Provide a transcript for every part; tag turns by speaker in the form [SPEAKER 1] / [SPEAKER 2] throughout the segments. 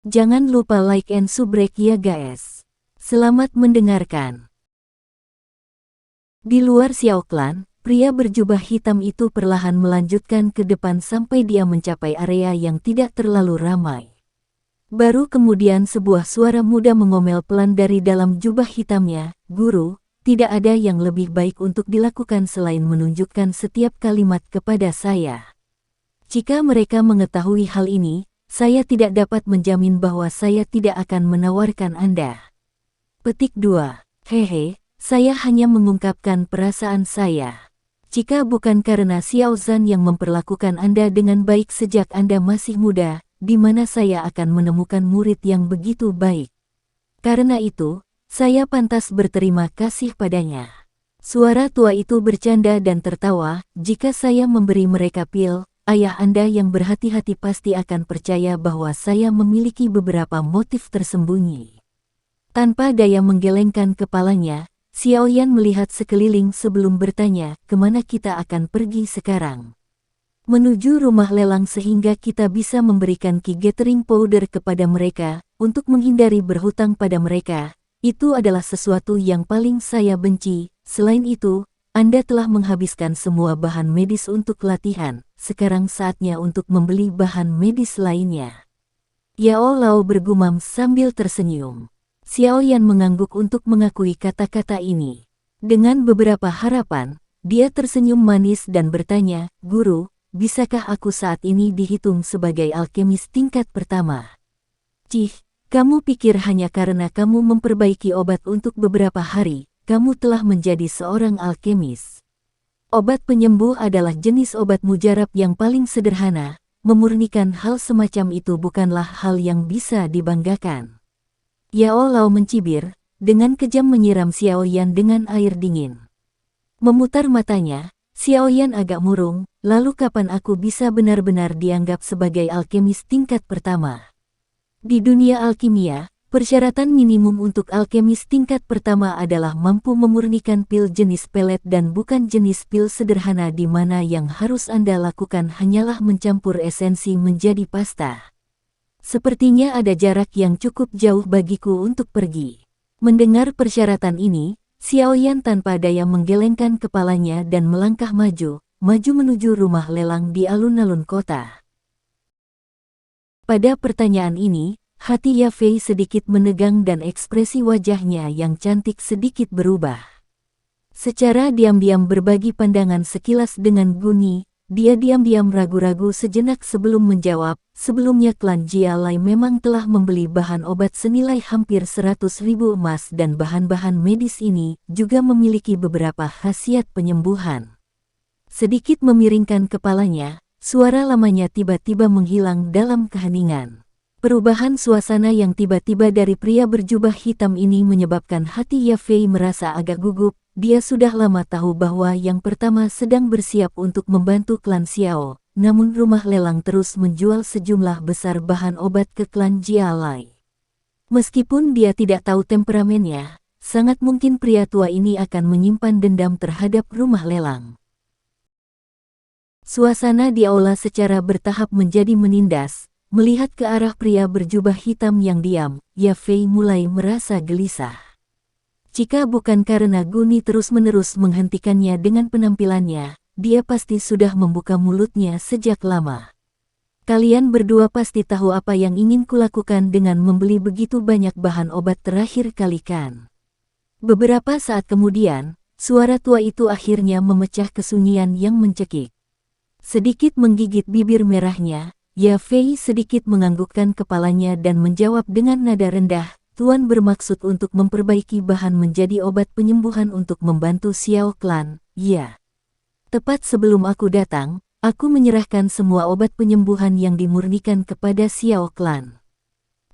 [SPEAKER 1] Jangan lupa like and subrek ya guys. Selamat mendengarkan. Di luar Xiao Clan, pria berjubah hitam itu perlahan melanjutkan ke depan sampai dia mencapai area yang tidak terlalu ramai. Baru kemudian sebuah suara muda mengomel pelan dari dalam jubah hitamnya, "Guru, tidak ada yang lebih baik untuk dilakukan selain menunjukkan setiap kalimat kepada saya. Jika mereka mengetahui hal ini, saya tidak dapat menjamin bahwa saya tidak akan menawarkan Anda." Petik 2. Hehe, saya hanya mengungkapkan perasaan saya. Jika bukan karena Xiao Zhan yang memperlakukan Anda dengan baik sejak Anda masih muda, di mana saya akan menemukan murid yang begitu baik? Karena itu, saya pantas berterima kasih padanya. Suara tua itu bercanda dan tertawa. Jika saya memberi mereka pil, ayah Anda yang berhati-hati pasti akan percaya bahwa saya memiliki beberapa motif tersembunyi. Tanpa daya menggelengkan kepalanya, Xiao Yan melihat sekeliling sebelum bertanya, "Kemana kita akan pergi sekarang?" "Menuju rumah lelang sehingga kita bisa memberikan key gathering powder kepada mereka, untuk menghindari berhutang pada mereka. Itu adalah sesuatu yang paling saya benci. Selain itu, Anda telah menghabiskan semua bahan medis untuk latihan. Sekarang saatnya untuk membeli bahan medis lainnya." Yao Lao bergumam sambil tersenyum. Xiao Yan mengangguk untuk mengakui kata-kata ini. Dengan beberapa harapan, dia tersenyum manis dan bertanya, "Guru, bisakah aku saat ini dihitung sebagai alkemis tingkat pertama?" "Cih, kamu pikir hanya karena kamu memperbaiki obat untuk beberapa hari, kamu telah menjadi seorang alkemis? Obat penyembuh adalah jenis obat mujarab yang paling sederhana. Memurnikan hal semacam itu bukanlah hal yang bisa dibanggakan." Yao Lao mencibir, dengan kejam menyiram Xiao Yan dengan air dingin. Memutar matanya, Xiao Yan agak murung, "Lalu kapan aku bisa benar-benar dianggap sebagai alkemis tingkat pertama?" Di dunia alkimia, persyaratan minimum untuk alkemis tingkat pertama adalah mampu memurnikan pil jenis pelet dan bukan jenis pil sederhana di mana yang harus Anda lakukan hanyalah mencampur esensi menjadi pasta. Sepertinya ada jarak yang cukup jauh bagiku untuk pergi. Mendengar persyaratan ini, Xiao Yan tanpa daya menggelengkan kepalanya dan melangkah maju menuju rumah lelang di alun-alun kota. Pada pertanyaan ini, hati Ya Fei sedikit menegang dan ekspresi wajahnya yang cantik sedikit berubah. Secara diam-diam berbagi pandangan sekilas dengan Guni, dia diam-diam ragu-ragu sejenak sebelum menjawab, "Sebelumnya klan Jia Lai memang telah membeli bahan obat senilai hampir 100.000 emas dan bahan-bahan medis ini juga memiliki beberapa khasiat penyembuhan." Sedikit memiringkan kepalanya, suara lamanya tiba-tiba menghilang dalam keheningan. Perubahan suasana yang tiba-tiba dari pria berjubah hitam ini menyebabkan hati Ya Fei merasa agak gugup. Dia sudah lama tahu bahwa yang pertama sedang bersiap untuk membantu klan Xiao, namun rumah lelang terus menjual sejumlah besar bahan obat ke klan Jia Lai. Meskipun dia tidak tahu temperamennya, sangat mungkin pria tua ini akan menyimpan dendam terhadap rumah lelang. Suasana di aula secara bertahap menjadi menindas. Melihat ke arah pria berjubah hitam yang diam, Ya Fei mulai merasa gelisah. Jika bukan karena Guni terus-menerus menghentikannya dengan penampilannya, dia pasti sudah membuka mulutnya sejak lama. "Kalian berdua pasti tahu apa yang ingin kulakukan dengan membeli begitu banyak bahan obat terakhir kali kan?" Beberapa saat kemudian, suara tua itu akhirnya memecah kesunyian yang mencekik. Sedikit menggigit bibir merahnya, Ya Fei sedikit menganggukkan kepalanya dan menjawab dengan nada rendah, "Tuan bermaksud untuk memperbaiki bahan menjadi obat penyembuhan untuk membantu Xiao Clan?" "Ya. Tepat sebelum aku datang, aku menyerahkan semua obat penyembuhan yang dimurnikan kepada Xiao Clan."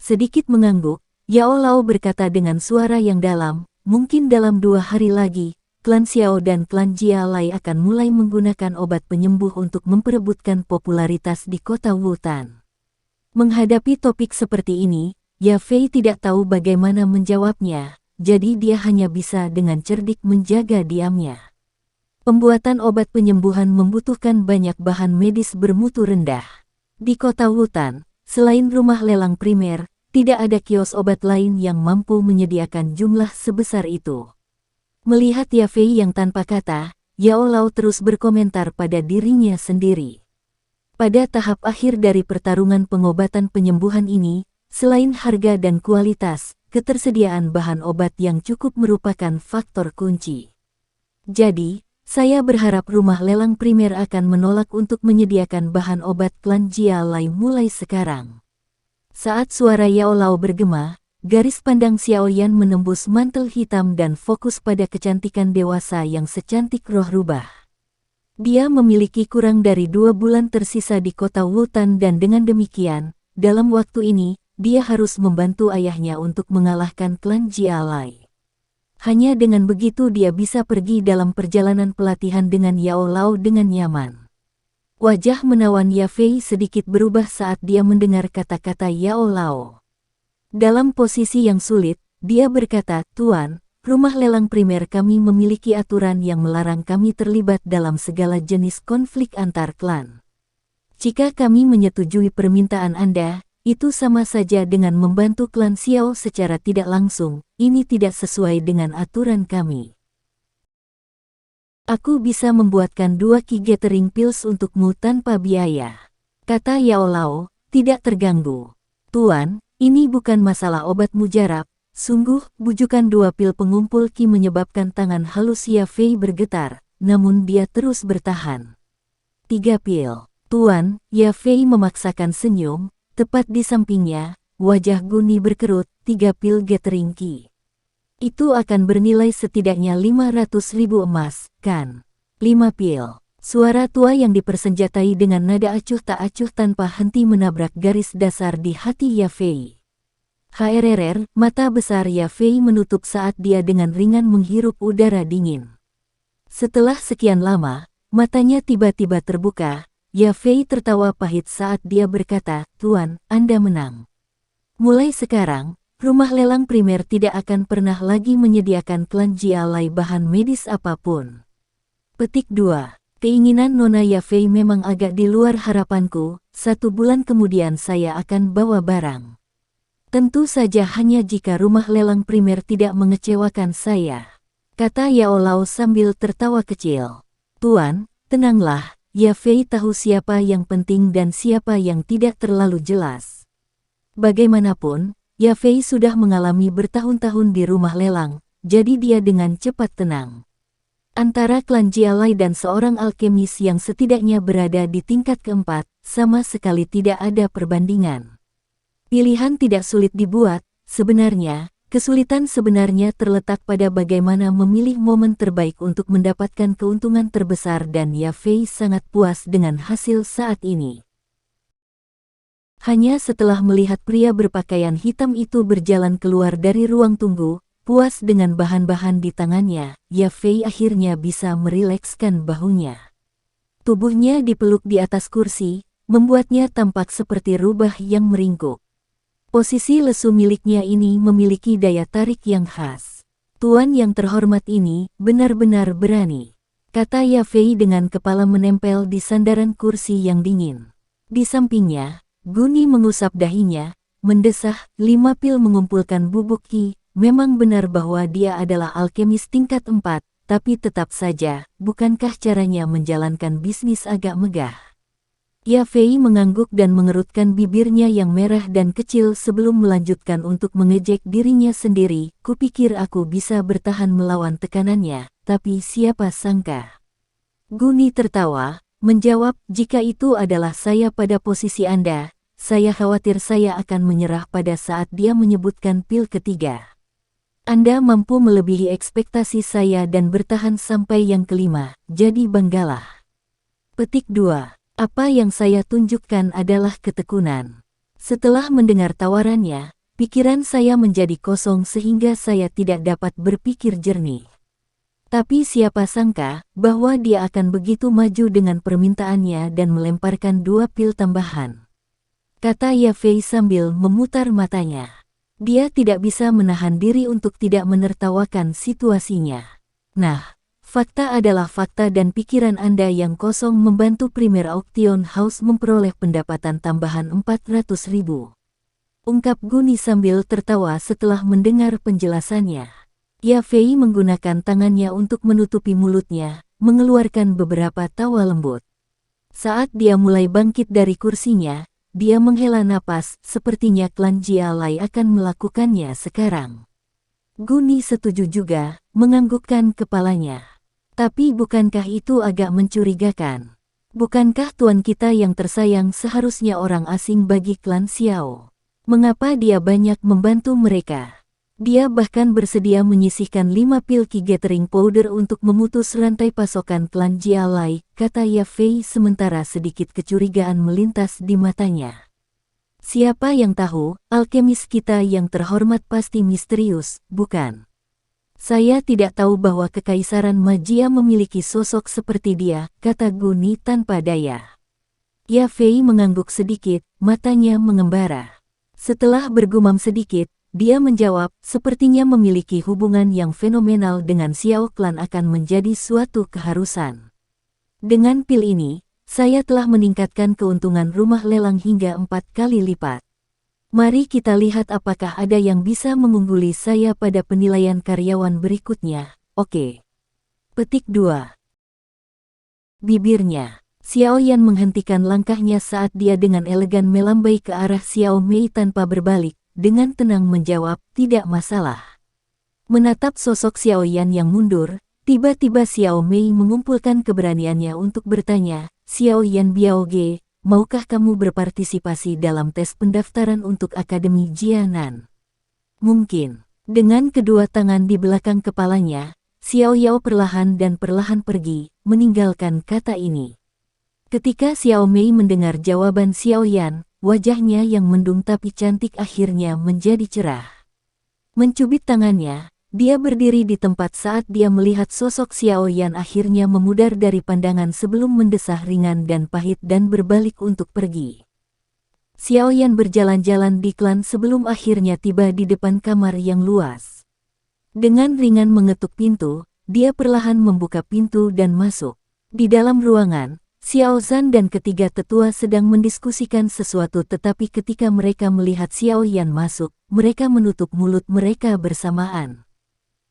[SPEAKER 1] Sedikit mengangguk, Yao Lao berkata dengan suara yang dalam, "Mungkin dalam 2 hari lagi, klan Xiao dan klan Jia Lai akan mulai menggunakan obat penyembuh untuk memperebutkan popularitas di kota Wutan." Menghadapi topik seperti ini, Ya Fei tidak tahu bagaimana menjawabnya, jadi dia hanya bisa dengan cerdik menjaga diamnya. Pembuatan obat penyembuhan membutuhkan banyak bahan medis bermutu rendah. Di kota Wutan, selain rumah lelang primer, tidak ada kios obat lain yang mampu menyediakan jumlah sebesar itu. Melihat Yafei yang tanpa kata, Yao Lao terus berkomentar pada dirinya sendiri. Pada tahap akhir dari pertarungan pengobatan penyembuhan ini, selain harga dan kualitas, ketersediaan bahan obat yang cukup merupakan faktor kunci. Jadi, saya berharap rumah lelang primer akan menolak untuk menyediakan bahan obat klan Jia Lai mulai sekarang. Saat suara Yao Lao bergema, garis pandang Xiao Yan menembus mantel hitam dan fokus pada kecantikan dewasa yang secantik roh rubah. Dia memiliki kurang dari 2 bulan tersisa di kota Wutan dan dengan demikian, dalam waktu ini, dia harus membantu ayahnya untuk mengalahkan klan Jia Lai. Hanya dengan begitu dia bisa pergi dalam perjalanan pelatihan dengan Yao Lao dengan nyaman. Wajah menawan Yafei sedikit berubah saat dia mendengar kata-kata Yao Lao. Dalam posisi yang sulit, dia berkata, "Tuan, rumah lelang primer kami memiliki aturan yang melarang kami terlibat dalam segala jenis konflik antar klan. Jika kami menyetujui permintaan Anda, itu sama saja dengan membantu klan Xiao secara tidak langsung. Ini tidak sesuai dengan aturan kami. Aku bisa membuatkan 2 key gathering pills untukmu tanpa biaya," kata Yao Lao, tidak terganggu. "Tuan, ini bukan masalah obat mujarab. Sungguh, bujukan 2 pil pengumpul ki menyebabkan tangan halus Yafei bergetar, namun dia terus bertahan. 3 pil. Tuan, Yafei memaksakan senyum, tepat di sampingnya, wajah Guni berkerut, 3 pil gathering ki. Itu akan bernilai setidaknya 500.000 emas, kan? 5 pil. Suara tua yang dipersenjatai dengan nada acuh tak acuh tanpa henti menabrak garis dasar di hati Yafei. HRRR, mata besar Yafei menutup saat dia dengan ringan menghirup udara dingin. Setelah sekian lama, matanya tiba-tiba terbuka. Yafei tertawa pahit saat dia berkata, "Tuan, Anda menang. Mulai sekarang, rumah lelang primer tidak akan pernah lagi menyediakan klan Jia Lai bahan medis apapun." Petik 2. Keinginan Nona Yafei memang agak di luar harapanku. 1 bulan kemudian saya akan bawa barang. Tentu saja hanya jika rumah lelang primer tidak mengecewakan saya, kata Yao Lao sambil tertawa kecil. "Tuan, tenanglah, Yafei tahu siapa yang penting dan siapa yang tidak terlalu jelas. Bagaimanapun, Yafei sudah mengalami bertahun-tahun di rumah lelang, jadi dia dengan cepat tenang. Antara klan Jia Lai dan seorang alkemis yang setidaknya berada di tingkat keempat, sama sekali tidak ada perbandingan. Pilihan tidak sulit dibuat, sebenarnya, kesulitan sebenarnya terletak pada bagaimana memilih momen terbaik untuk mendapatkan keuntungan terbesar dan Yafei sangat puas dengan hasil saat ini. Hanya setelah melihat pria berpakaian hitam itu berjalan keluar dari ruang tunggu, puas dengan bahan-bahan di tangannya, Yafei akhirnya bisa merilekskan bahunya. Tubuhnya dipeluk di atas kursi, membuatnya tampak seperti rubah yang meringkuk. Posisi lesu miliknya ini memiliki daya tarik yang khas. "Tuan yang terhormat ini benar-benar berani," kata Yafei dengan kepala menempel di sandaran kursi yang dingin. Di sampingnya, Guni mengusap dahinya, mendesah. 5 pil mengumpulkan bubuk ki. Memang benar bahwa dia adalah alkemis tingkat 4, tapi tetap saja, bukankah caranya menjalankan bisnis agak megah? Yafei mengangguk dan mengerutkan bibirnya yang merah dan kecil sebelum melanjutkan untuk mengejek dirinya sendiri. "Kupikir aku bisa bertahan melawan tekanannya, tapi siapa sangka." Guni tertawa, menjawab, "Jika itu adalah saya pada posisi Anda, saya khawatir saya akan menyerah pada saat dia menyebutkan pil ketiga. Anda mampu melebihi ekspektasi saya dan bertahan sampai yang kelima, jadi banggalah." Petik 2. Apa yang saya tunjukkan adalah ketekunan. Setelah mendengar tawarannya, pikiran saya menjadi kosong sehingga saya tidak dapat berpikir jernih. Tapi siapa sangka bahwa dia akan begitu maju dengan permintaannya dan melemparkan 2 pil tambahan, kata Yafei sambil memutar matanya. Dia tidak bisa menahan diri untuk tidak menertawakan situasinya. "Nah, fakta adalah fakta dan pikiran Anda yang kosong membantu Primer Auction House memperoleh pendapatan tambahan 400.000. ungkap Guni sambil tertawa setelah mendengar penjelasannya. Ya Fei menggunakan tangannya untuk menutupi mulutnya, mengeluarkan beberapa tawa lembut. Saat dia mulai bangkit dari kursinya, dia menghela napas, sepertinya klan Jia Lai akan melakukannya sekarang. Guni setuju juga, menganggukkan kepalanya. Tapi bukankah itu agak mencurigakan? Bukankah tuan kita yang tersayang seharusnya orang asing bagi klan Xiao? Mengapa dia banyak membantu mereka? Dia bahkan bersedia menyisihkan 5 pil Qi Gathering Powder untuk memutus rantai pasokan klan Jia Lai, kata Ya Fei sementara sedikit kecurigaan melintas di matanya. Siapa yang tahu, alkemis kita yang terhormat pasti misterius, bukan? Saya tidak tahu bahwa Kekaisaran Magia memiliki sosok seperti dia, kata Guni tanpa daya. Ya Fei mengangguk sedikit, matanya mengembara. Setelah bergumam sedikit, dia menjawab, sepertinya memiliki hubungan yang fenomenal dengan Xiao Clan akan menjadi suatu keharusan. Dengan pil ini, saya telah meningkatkan keuntungan rumah lelang hingga 4 kali lipat. Mari kita lihat apakah ada yang bisa mengungguli saya pada penilaian karyawan berikutnya, oke. Petik 2. Bibirnya. Xiao Yan menghentikan langkahnya saat dia dengan elegan melambai ke arah Xiao Mei tanpa berbalik, dengan tenang menjawab, tidak masalah. Menatap sosok Xiao Yan yang mundur, tiba-tiba Xiao Mei mengumpulkan keberaniannya untuk bertanya, Xiao Yan Biaoge, maukah kamu berpartisipasi dalam tes pendaftaran untuk Akademi Jianan? Mungkin. Dengan kedua tangan di belakang kepalanya, Xiao Yao perlahan dan perlahan pergi, meninggalkan kata ini. Ketika Xiao Mei mendengar jawaban Xiao Yan, wajahnya yang mendung tapi cantik akhirnya menjadi cerah. Mencubit tangannya, dia berdiri di tempat saat dia melihat sosok Xiao Yan akhirnya memudar dari pandangan sebelum mendesah ringan dan pahit dan berbalik untuk pergi. Xiao Yan berjalan-jalan di klan sebelum akhirnya tiba di depan kamar yang luas. Dengan ringan mengetuk pintu, dia perlahan membuka pintu dan masuk. Di dalam ruangan, Xiao Zhan dan ketiga tetua sedang mendiskusikan sesuatu tetapi ketika mereka melihat Xiao Yan masuk, mereka menutup mulut mereka bersamaan.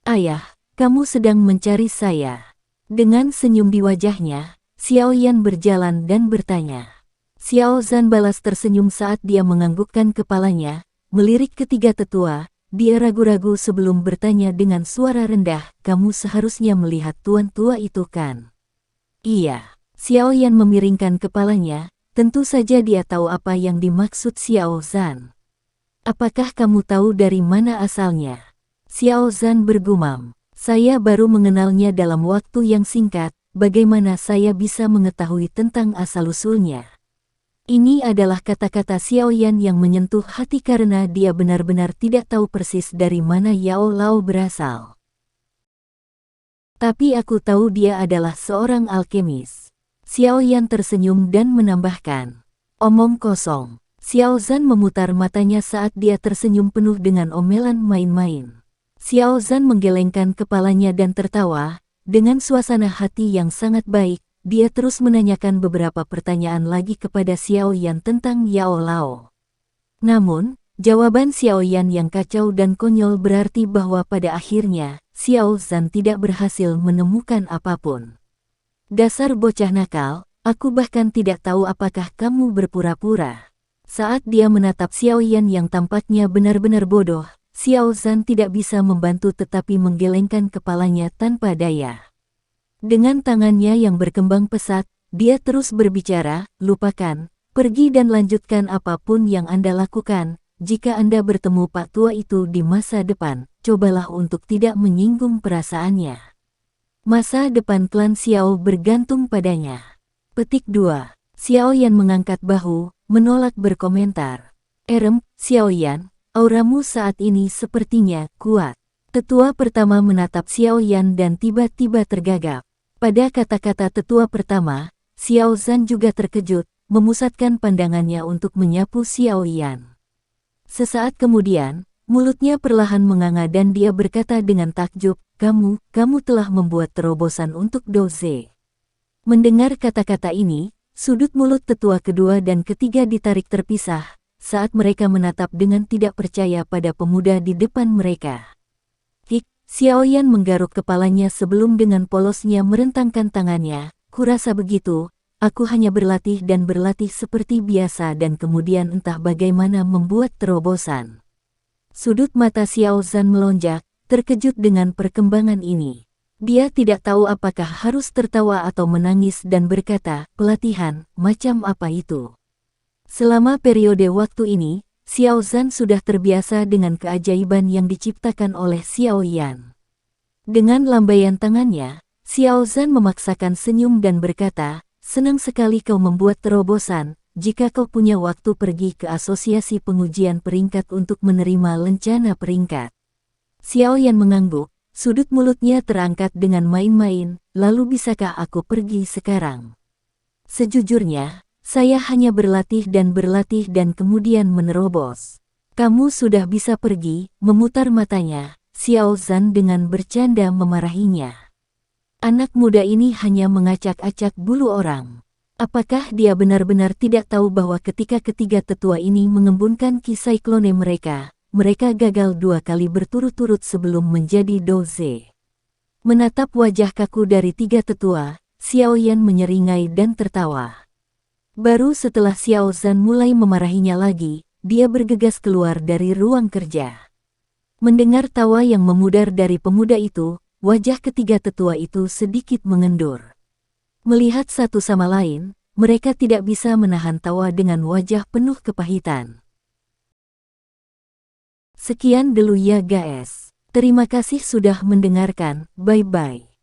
[SPEAKER 1] Ayah, kamu sedang mencari saya. Dengan senyum di wajahnya, Xiao Yan berjalan dan bertanya. Xiao Zhan balas tersenyum saat dia menganggukkan kepalanya, melirik ketiga tetua, dia ragu-ragu sebelum bertanya dengan suara rendah, kamu seharusnya melihat tuan tua itu kan? Iya. Xiao Yan memiringkan kepalanya, tentu saja dia tahu apa yang dimaksud Xiao Zhan. Apakah kamu tahu dari mana asalnya? Xiao Zhan bergumam, saya baru mengenalnya dalam waktu yang singkat, bagaimana saya bisa mengetahui tentang asal-usulnya? Ini adalah kata-kata Xiao Yan yang menyentuh hati karena dia benar-benar tidak tahu persis dari mana Yao Lao berasal. Tapi aku tahu dia adalah seorang alkemis. Xiao Yan tersenyum dan menambahkan. Omong kosong. Xiao Zhan memutar matanya saat dia tersenyum penuh dengan omelan main-main. Xiao Zhan menggelengkan kepalanya dan tertawa. Dengan suasana hati yang sangat baik, dia terus menanyakan beberapa pertanyaan lagi kepada Xiao Yan tentang Yao Lao. Namun, jawaban Xiao Yan yang kacau dan konyol berarti bahwa pada akhirnya, Xiao Zhan tidak berhasil menemukan apapun. Dasar bocah nakal, aku bahkan tidak tahu apakah kamu berpura-pura. Saat dia menatap Xiao Yan yang tampaknya benar-benar bodoh, Xiao Zhan tidak bisa membantu tetapi menggelengkan kepalanya tanpa daya. Dengan tangannya yang berkembang pesat, dia terus berbicara, lupakan, pergi dan lanjutkan apapun yang Anda lakukan. Jika Anda bertemu Pak Tua itu di masa depan, cobalah untuk tidak menyinggung perasaannya. Masa depan klan Xiao bergantung padanya. Petik 2. Xiao Yan mengangkat bahu, menolak berkomentar. Xiao Yan, auramu saat ini sepertinya kuat. Tetua pertama menatap Xiao Yan dan tiba-tiba tergagap. Pada kata-kata tetua pertama, Xiao Zhan juga terkejut, memusatkan pandangannya untuk menyapu Xiao Yan. Sesaat kemudian, mulutnya perlahan menganga dan dia berkata dengan takjub, kamu telah membuat terobosan untuk Doze. Mendengar kata-kata ini, sudut mulut tetua kedua dan ketiga ditarik terpisah, saat mereka menatap dengan tidak percaya pada pemuda di depan mereka. Xiaoyan menggaruk kepalanya sebelum dengan polosnya merentangkan tangannya. Kurasa begitu, aku hanya berlatih dan berlatih seperti biasa dan kemudian entah bagaimana membuat terobosan. Sudut mata Xiao Zhan melonjak, terkejut dengan perkembangan ini. Dia tidak tahu apakah harus tertawa atau menangis dan berkata, pelatihan, macam apa itu? Selama periode waktu ini, Xiao Zhan sudah terbiasa dengan keajaiban yang diciptakan oleh Xiaoyan. Dengan lambaian tangannya, Xiao Zhan memaksakan senyum dan berkata, senang sekali kau membuat terobosan, jika kau punya waktu pergi ke asosiasi pengujian peringkat untuk menerima lencana peringkat. Xiaoyan mengangguk, sudut mulutnya terangkat dengan main-main, lalu bisakah aku pergi sekarang? Sejujurnya, saya hanya berlatih dan kemudian menerobos. Kamu sudah bisa pergi, memutar matanya, Xiao Zhan dengan bercanda memarahinya. Anak muda ini hanya mengacak-acak bulu orang. Apakah dia benar-benar tidak tahu bahwa ketika ketiga tetua ini mengembunkan kisai klone mereka gagal 2 kali berturut-turut sebelum menjadi doze. Menatap wajah kaku dari 3 tetua, Xiaoyan menyeringai dan tertawa. Baru setelah Xiao Zhan mulai memarahinya lagi, dia bergegas keluar dari ruang kerja. Mendengar tawa yang memudar dari pemuda itu, wajah ketiga tetua itu sedikit mengendur. Melihat satu sama lain, mereka tidak bisa menahan tawa dengan wajah penuh kepahitan. Sekian dulu ya guys. Terima kasih sudah mendengarkan, bye-bye.